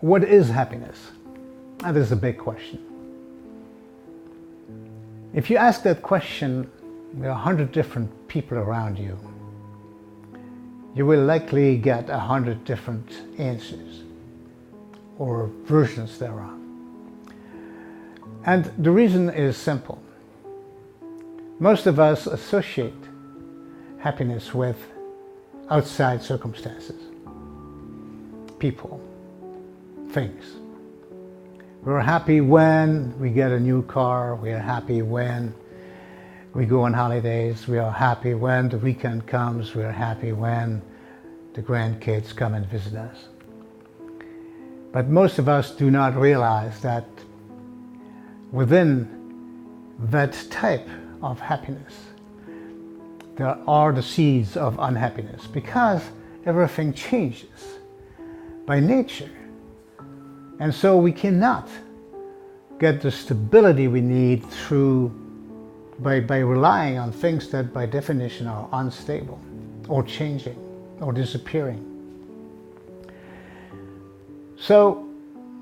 What is happiness? That is a big question. If you ask that question, there are 100 different people around you. You will likely get 100 different answers or versions thereof. And the reason is simple. Most of us associate happiness with outside circumstances, people, things. We're happy when we get a new car. We are happy when we go on holidays. We are happy when the weekend comes. We are happy when the grandkids come and visit us. But most of us do not realize that within that type of happiness, there are the seeds of unhappiness, because everything changes by nature. And so we cannot get the stability we need by relying on things that by definition are unstable or changing or disappearing. So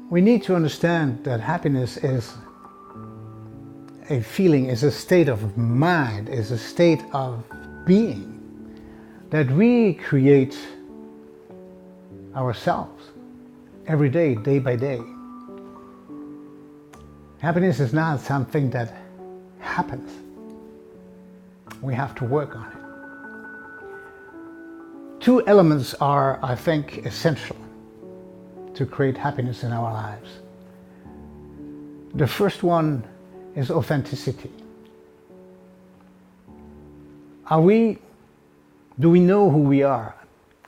we need to understand that happiness is a feeling, is a state of mind, is a state of being that we create ourselves every day, day by day. Happiness is not something that happens. We have to work on it. Two elements are, I think, essential to create happiness in our lives. The first one is authenticity. Do we know who we are?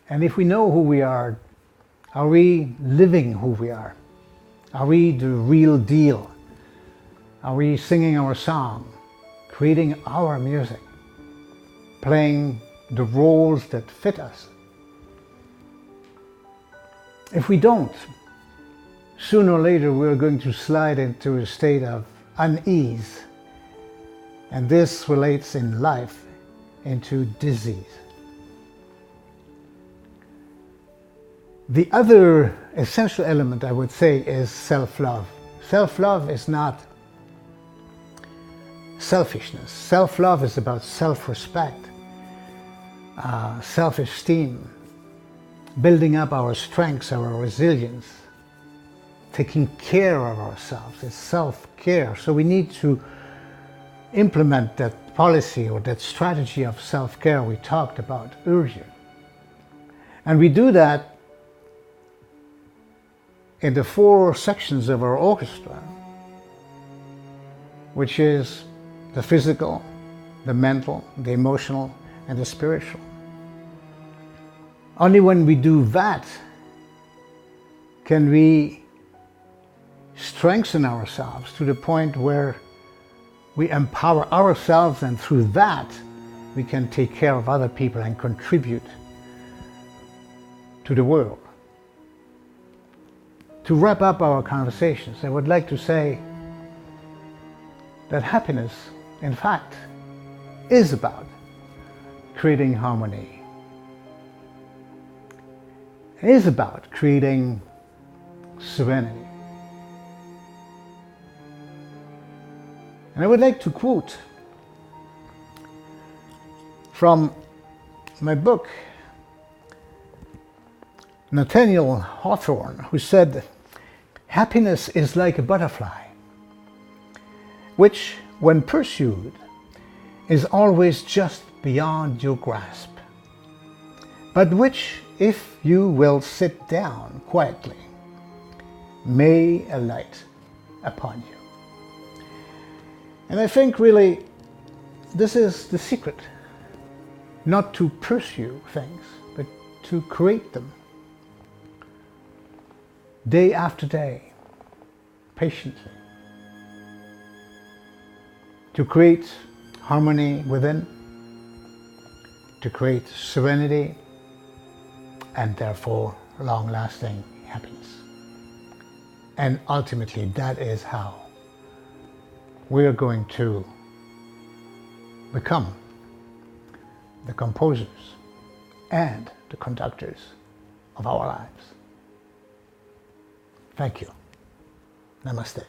And if we know who we are we living who we are? Are we the real deal? Are we singing our song, creating our music, playing the roles that fit us? If we don't, sooner or later we're going to slide into a state of unease, and this relates in life into disease. The other essential element, I would say, is self-love. Self-love is not selfishness. Self-love is about self-respect, self-esteem, building up our strengths, our resilience, taking care of ourselves. It's self-care. So we need to implement that policy or that strategy of self-care we talked about earlier. And we do that in the 4 sections of our orchestra, which is the physical, the mental, the emotional, and the spiritual. Only when we do that can we strengthen ourselves to the point where we empower ourselves, and through that we can take care of other people and contribute to the world. To wrap up our conversations, I would like to say that happiness, in fact, is about creating harmony. It is about creating serenity. And I would like to quote from my book, Nathaniel Hawthorne, who said, "Happiness is like a butterfly, which, when pursued, is always just beyond your grasp, but which, if you will sit down quietly, may alight upon you." And I think really this is the secret, not to pursue things, but to create them. Day after day, patiently, to create harmony within, to create serenity, and therefore long-lasting happiness. And ultimately, that is how we're going to become the composers and the conductors of our lives. Thank you. Namaste.